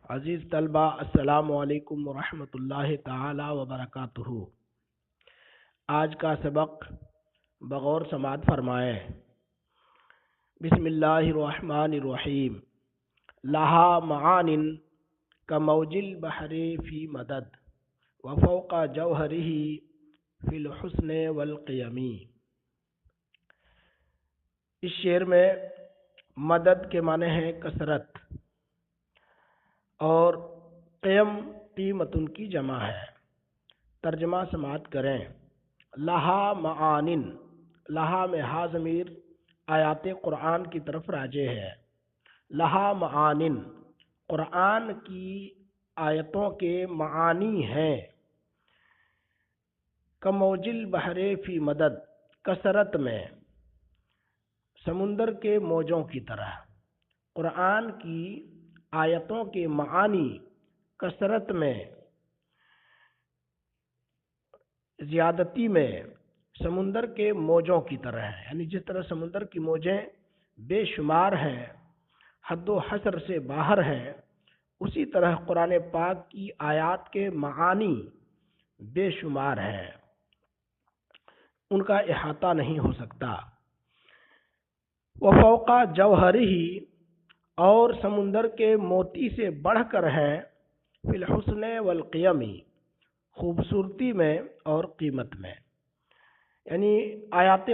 عزیز طلبہ، السلام علیکم ورحمۃ اللہ تعالی وبرکاتہ۔ آج کا سبق بغور سماعت فرمائیں۔ بسم اللہ الرحمن الرحیم۔ لہا معان کموج البحر فی مدد وفوق جوہرہ فی الحسن والقیم۔ اس شعر میں مدد کے معنی ہے کثرت اور قیم قیمت ان کی جمع ہے۔ ترجمہ سماعت کریں۔ لہا معان، لہا میں ہا ضمیر آیات قرآن کی طرف راجع ہے۔ لہا معان، قرآن کی آیتوں کے معانی ہیں۔ کموج البحر فی مدد، کثرت میں، سمندر کے موجوں کی طرح۔ قرآن کی آیتوں کے معانی کثرت میں، زیادتی میں، سمندر کے موجوں کی طرح ہے۔ یعنی جس طرح سمندر کی موجیں بے شمار ہیں، حد و حصر سے باہر ہیں، اسی طرح قرآن پاک کی آیات کے معانی بے شمار ہیں، ان کا احاطہ نہیں ہو سکتا۔ وفوق جوہرہ، اور سمندر کے موتی سے بڑھ کر ہے، فی الحسن والقیم، خوبصورتی میں اور قیمت میں۔ یعنی آیات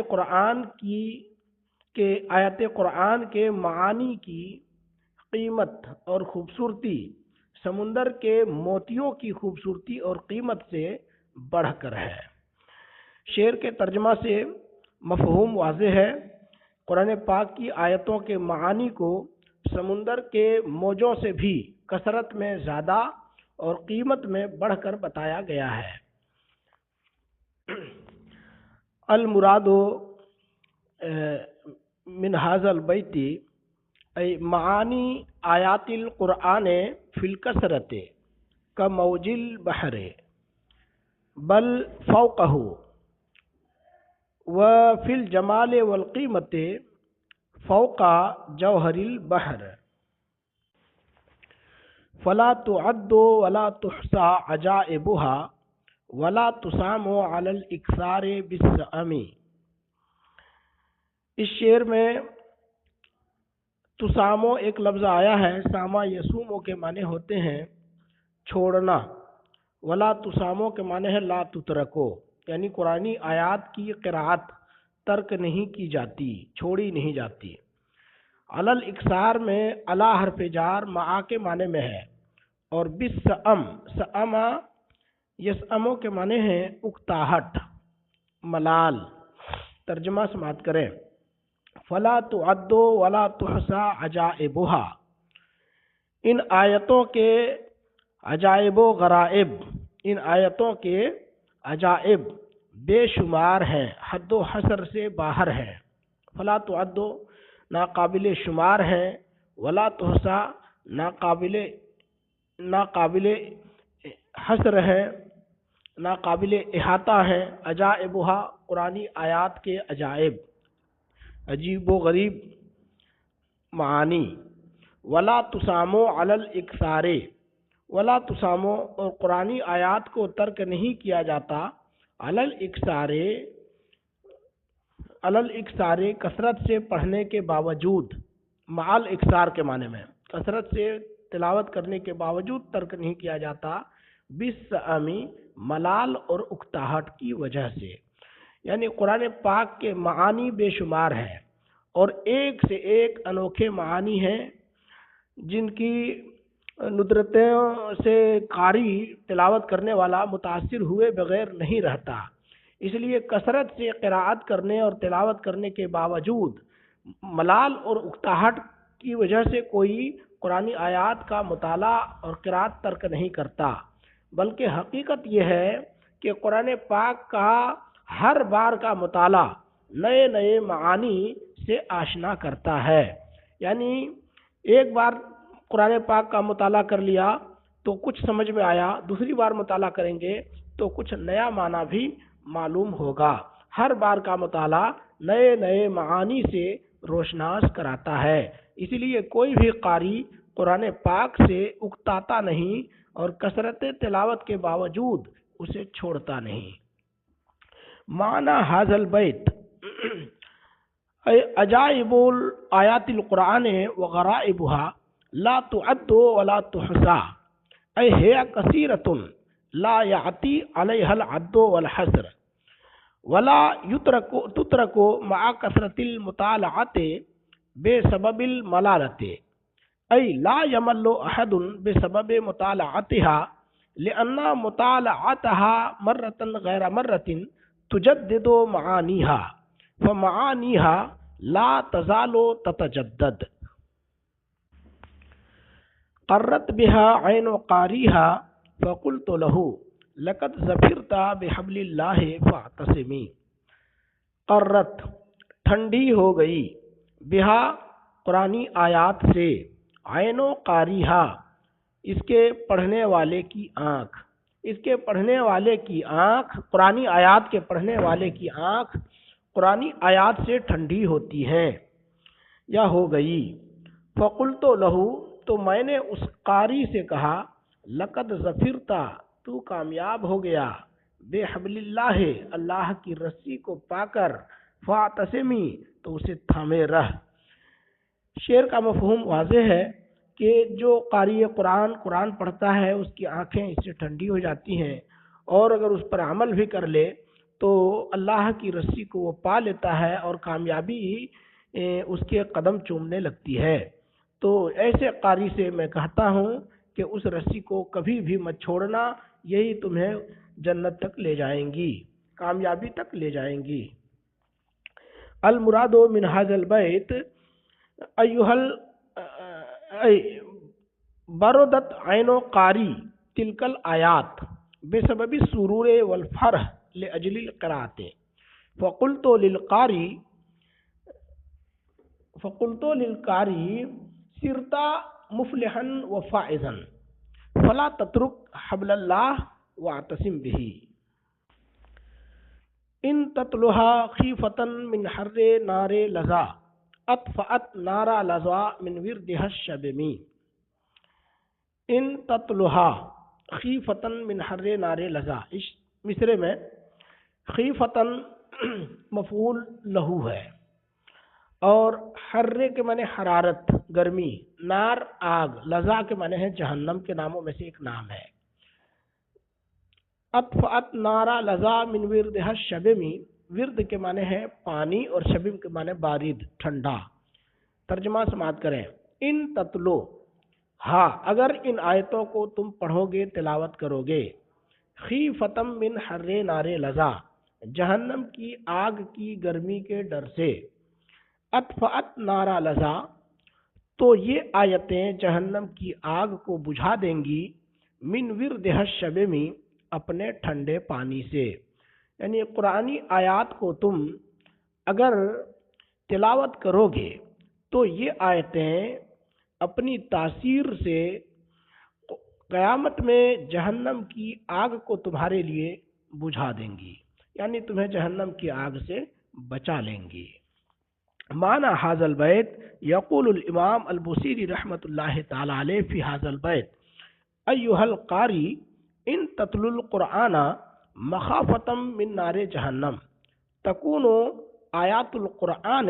قرآن کے معانی کی قیمت اور خوبصورتی سمندر کے موتیوں کی خوبصورتی اور قیمت سے بڑھ کر ہے۔ شعر کے ترجمہ سے مفہوم واضح ہے۔ قرآن پاک کی آیتوں کے معانی کو سمندر کے موجوں سے بھی کثرت میں زیادہ اور قیمت میں بڑھ کر بتایا گیا ہے۔ المراد من ھذا البیت ای معانی آیات القرآن فی الکثرت کموج البحر بل فوقہ وفی الجمال والقیمت فوق جوہر البحر فلا تعد ولا تحصى عجائبها ولا تسام على الاکثار بالسام۔ اس شعر میں تسامو ایک لفظ آیا ہے، ساما یسومو کے معنی ہوتے ہیں چھوڑنا، ولا تسامو کے معنی ہے لا تترکو، یعنی قرآنی آیات کی قرأت ترک نہیں کی جاتی، چھوڑی نہیں جاتی۔ علل اکثار میں علا حرف جار معا کے معنی میں ہے، اور بالسام، ساما یسامو کے معنی ہے اکتاہٹ، ملال۔ ترجمہ سماعت کریں۔ فلا تعد ولا تحصى عجائبها، ان آیتوں کے عجائب و غرائب، ان آیتوں کے عجائب بے شمار ہیں، حد و حصر سے باہر ہیں۔ فلا تعد ناقابل شمار ہیں، ولا تحصى ناقابل حصر ہیں، ناقابل احاطہ ہیں۔ عجائبها قرآنی آیات کے عجائب، عجیب و غریب معانی۔ ولا تسامو علی الاکثار، ولا تسامو، اور قرآنی آیات کو ترک نہیں کیا جاتا، علی الاکثار کثرت سے پڑھنے کے باوجود، مع الاکثار کے معنی میں کثرت سے تلاوت کرنے کے باوجود ترک نہیں کیا جاتا، بالسامی، ملال اور اکتاہٹ کی وجہ سے۔ یعنی قرآن پاک کے معانی بے شمار ہیں، اور ایک سے ایک انوکھے معانی ہیں، جن کی ندرتوں سے قاری تلاوت کرنے والا متاثر ہوئے بغیر نہیں رہتا۔ اس لیے کثرت سے قراءت کرنے اور تلاوت کرنے کے باوجود ملال اور اکتاہٹ کی وجہ سے کوئی قرآنی آیات کا مطالعہ اور قراءت ترک نہیں کرتا، بلکہ حقیقت یہ ہے کہ قرآن پاک کا ہر بار کا مطالعہ نئے نئے معانی سے آشنا کرتا ہے۔ یعنی ایک بار قرآن پاک کا مطالعہ کر لیا تو کچھ سمجھ میں آیا، دوسری بار مطالعہ کریں گے تو کچھ نیا معنی بھی معلوم ہوگا۔ ہر بار کا مطالعہ نئے نئے معانی سے روشناس کراتا ہے۔ اسی لیے کوئی بھی قاری قرآن پاک سے اکتاتا نہیں اور کثرت تلاوت کے باوجود اسے چھوڑتا نہیں۔ معنی حاضل بیت عجائب آیات القرآن وغرائبها لا تعد ولا تحصى أي هي كثيرة لا يعطي عليها العد والحصر ولا تترك مع كثرة المطالعة بسبب الملالة، أي لا يمل أحد بسبب مطالعتها لأن مطالعتها مرة غير مرة تجدد معانيها فمعانيها لا تزال تتجدد۔ قرت بها عين قاریها فقلت له لقد ظفرت بحبل اللہ فاعتصمی۔ قرت ٹھنڈی ہو گئی، بہا قرآنی آیات سے، عین قاریہا اس کے پڑھنے والے کی آنکھ، اس کے پڑھنے والے کی آنکھ، قرآنی آیات کے پڑھنے والے کی آنکھ قرآنی آیات سے ٹھنڈی ہوتی ہے یا ہو گئی۔ فقلت لہو تو میں نے اس قاری سے کہا، لقد ظفرتا تو کامیاب ہو گیا، بے حبل اللہ اللہ کی رسی کو پا کر، فاعتصمی تو اسے تھامے رہ۔ شعر کا مفہوم واضح ہے کہ جو قاری قرآن پڑھتا ہے اس کی آنکھیں اس سے ٹھنڈی ہو جاتی ہیں، اور اگر اس پر عمل بھی کر لے تو اللہ کی رسی کو وہ پا لیتا ہے اور کامیابی اس کے قدم چومنے لگتی ہے۔ تو ایسے قاری سے میں کہتا ہوں کہ اس رسی کو کبھی بھی مت چھوڑنا، یہی تمہیں جنت تک لے جائیں گی، کامیابی تک لے جائیں گی۔ المراد من هذا البيت بردت عین قاری تلک الآیات بسبب السرور والفرح لأجل القراءة فقلت للقاری صرت مفلحا وفائزا فلا تترك حبل اللہ واعتصم به۔ ان تتلها خیفة من حر نار لظى اطفأت نار لظى من وردها الشبمی۔ ان تتلها خیفة من حر نار لظى، اس مصرے میں خیفتن مفعول لہو ہے، اور حرے کے معنی حرارت، گرمی، نار آگ، لظا کے معنی ہے جہنم کے ناموں میں سے ایک نام ہے۔ اطفأت نارا لظا من وردها الشبمی، ورد کے معنی ہے پانی اور شبم کے معنی بارد، ٹھنڈا۔ ترجمہ سماعت کریں۔ ان تتلو، ہاں اگر ان آیتوں کو تم پڑھو گے، تلاوت کرو گے، خیفتم من حر نار لظا، جہنم کی آگ کی گرمی کے ڈر سے، اطفأت نارا لظا، تو یہ آیتیں جہنم کی آگ کو بجھا دیں گی، من وردها الشبمی، اپنے ٹھنڈے پانی سے۔ یعنی قرآنی آیات کو تم اگر تلاوت کرو گے تو یہ آیتیں اپنی تاثیر سے قیامت میں جہنم کی آگ کو تمہارے لیے بجھا دیں گی، یعنی تمہیں جہنم کی آگ سے بچا لیں گی۔ معنی حاضر البیت، یقول الامام البوصیری رحمۃ اللہ تعالی علیہ فی حاضر البیت، ایھا القاری ان تتلو القرآن مخافتم من نار جہنم تکون آیات القرآن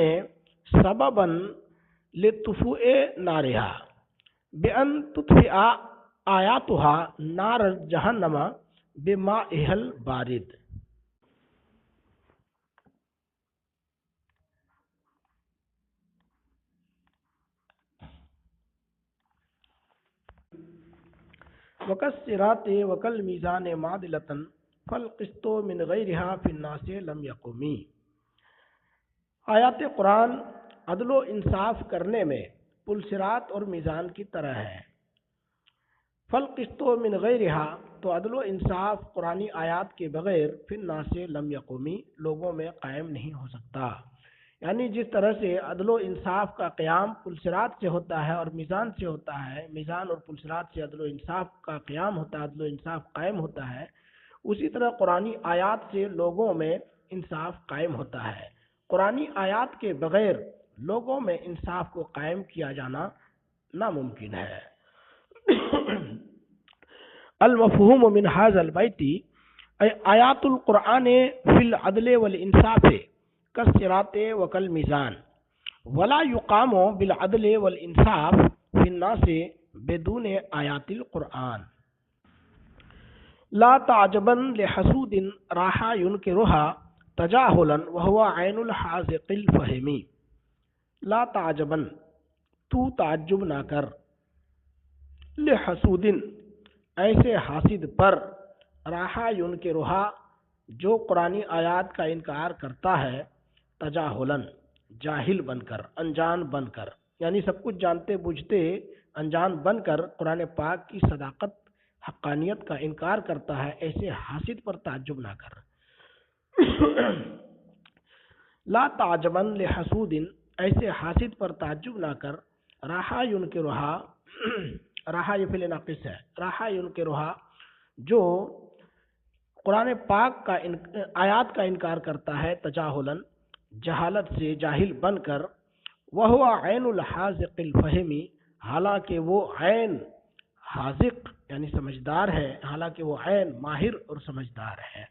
سببا لطفوء نارها بأن تطفئ آیاتها نار جہنم بمائها البارد۔ وکالصراط وکالمیزان معدلۃ فالقسط من غیرها فی الناس لم یقم۔ آیات قرآن عدل و انصاف کرنے میں پلصراط اور میزان کی طرح ہے۔ فالقسط من غیرها، تو عدل و انصاف قرآنی آیات کے بغیر فی الناس لم یقم، لوگوں میں قائم نہیں ہو سکتا۔ یعنی جس طرح سے عدل و انصاف کا قیام پلصراط سے ہوتا ہے اور میزان سے ہوتا ہے، میزان اور پلصراط سے عدل و انصاف کا قیام ہوتا ہے، عدل و انصاف قائم ہوتا ہے، اسی طرح قرآنی آیات سے لوگوں میں انصاف قائم ہوتا ہے۔ قرآنی آیات کے بغیر لوگوں میں انصاف کو قائم کیا جانا ناممکن ہے۔ المفہوم من ھذا البیت آیات القرآن فی العدل والانصاف کالصراط وکالمیزان ولا یقام بالعدل والانصاف فی الناس بدون آیات القرآن۔ لا تعجبا لحسود راح ينكرها تجاہلا وهو عین الحاذق الفہمی۔ لا تعجبا، تو تعجب نہ کر، لحسود، ایسے حاسد پر، راح ينكرها، جو قرآنی آیات کا انکار کرتا ہے، تجاہلا، جاہل بن کر، انجان بن کر، یعنی سب کچھ جانتے بوجھتے انجان بن کر قرآن پاک کی صداقت حقانیت کا انکار کرتا ہے، ایسے حاسد پر تعجب نہ کر۔ لا تعجبا لحسود، ایسے حاسد پر تعجب نہ کر، راح ينكرها، راح یہ فعل ناقص ہے، راح ينكرها، جو قرآن پاک کا آیات کا انکار کرتا ہے، تجاہلا، جہالت سے، جاہل بن کر، وہو عین الحاذق الفہمی، حالانکہ وہ عین حاذق یعنی سمجھدار ہے، حالانکہ وہ عین ماہر اور سمجھدار ہے۔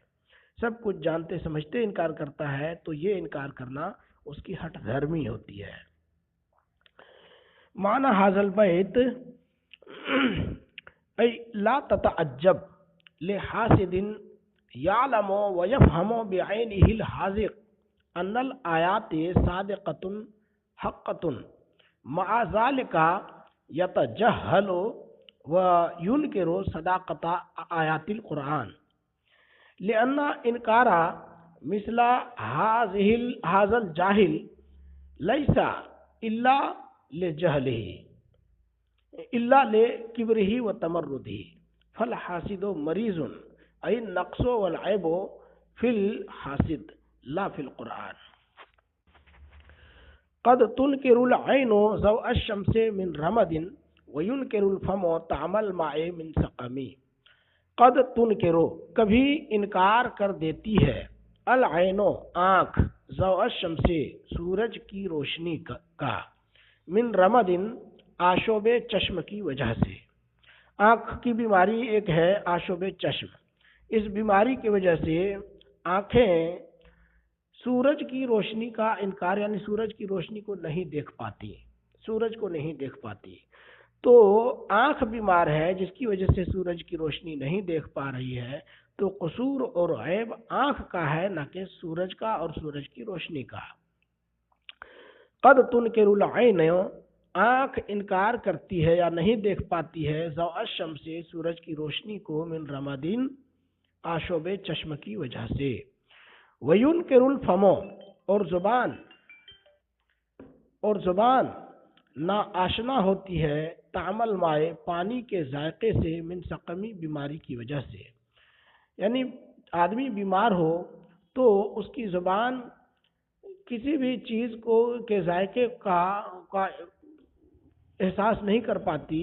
سب کچھ جانتے سمجھتے انکار کرتا ہے تو یہ انکار کرنا اس کی ہٹ دھرمی ہوتی ہے۔ معنی ھذا البیت ای لا تتعجب لحاسد یعلم ویفہم بعینہ الحاذق ان الآیات صادقۃ حقۃ مع ذلک یتجہل وینکر صداقۃ آیات القرآن لأن انکار مثل هذا الجاہل لیس الا لجہلہ الا لکبرہ وتمردہ فالحاسد مریض ای النقص والعیب فی الحاسد لا فی القرآن۔ قد تنکر العین ضوء الشمس من رمد وینکر الفم طعم الماء من سقم۔ قد تنکرو، کبھی انکار کر دیتی ہے، العین، آنکھ، ضوء الشمس، سورج کی روشنی کا، من رمد، آشوب چشم کی وجہ سے۔ آنکھ کی بیماری ایک ہے آشوب چشم، اس بیماری کی وجہ سے آنکھیں سورج کی روشنی کا انکار یعنی سورج کی روشنی کو نہیں دیکھ پاتی، سورج کو نہیں دیکھ پاتی۔ تو آنکھ بیمار ہے جس کی وجہ سے سورج کی روشنی نہیں دیکھ پا رہی ہے، تو قصور اور عیب آنکھ کا ہے نہ کہ سورج کا اور سورج کی روشنی کا۔ قد تنکر العین، آنکھ انکار کرتی ہے یا نہیں دیکھ پاتی ہے، ضوء الشمس، سورج کی روشنی کو، من رمادین، آشوب چشم کی وجہ سے، وینکر الفم، اور زبان نا آشنا ہوتی ہے، طعم الماء، پانی کے ذائقے سے، من سقمی، بیماری کی وجہ سے۔ یعنی آدمی بیمار ہو تو اس کی زبان کسی بھی چیز کو کے ذائقے کا احساس نہیں کر پاتی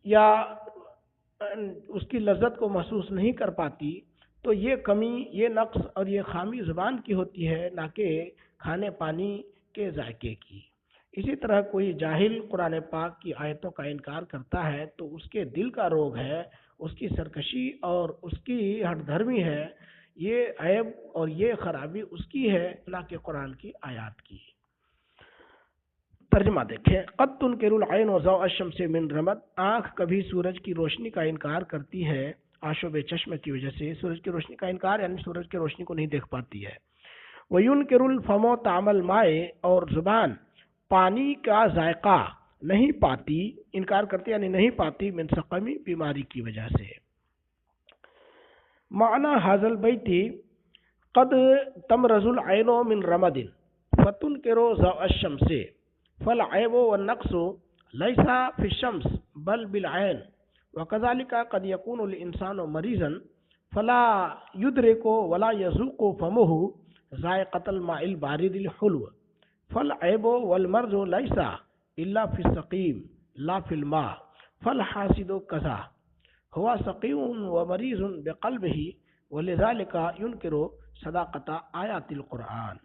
یا اس کی لذت کو محسوس نہیں کر پاتی، تو یہ کمی، یہ نقص اور یہ خامی زبان کی ہوتی ہے، نہ کہ کھانے پانی کے ذائقے کی۔ اسی طرح کوئی جاہل قرآن پاک کی آیتوں کا انکار کرتا ہے تو اس کے دل کا روگ ہے، اس کی سرکشی اور اس کی ہٹ دھرمی ہے، یہ عیب اور یہ خرابی اس کی ہے، نہ کہ قرآن کی آیات کی۔ ترجمہ دیکھیں، قد تنکر العین ضوء الشمس من رمد، آنکھ کبھی سورج کی روشنی کا انکار کرتی ہے آشوب چشم کی وجہ سے، سورج کی روشنی کا انکار یعنی سورج کی روشنی کو نہیں دیکھ پاتی ہے۔ وینکر الفم طعم الماء، اور زبان پانی کا ذائقہ نہیں پاتی، انکار کرتی یعنی نہیں پاتی، من سقمی، بیماری کی وجہ سے۔ معنی ھذا البیت قد تمرض العین من رمد فتنکر ضوء الشمس فالعیب والنقص لیس فی الشمس بل بالعین وکذلک قد یکون الانسان مریضا فلا یدرک ولا یذوق فمہ ذائقۃ الماء البارد الحلو فالعیب والمرض لیس الا فی السقیم لا فی الماء فالحاسد کذا ہوا سقیم ومریض بقلبہ ولذلک ینکر صداقۃ آیات القرآن۔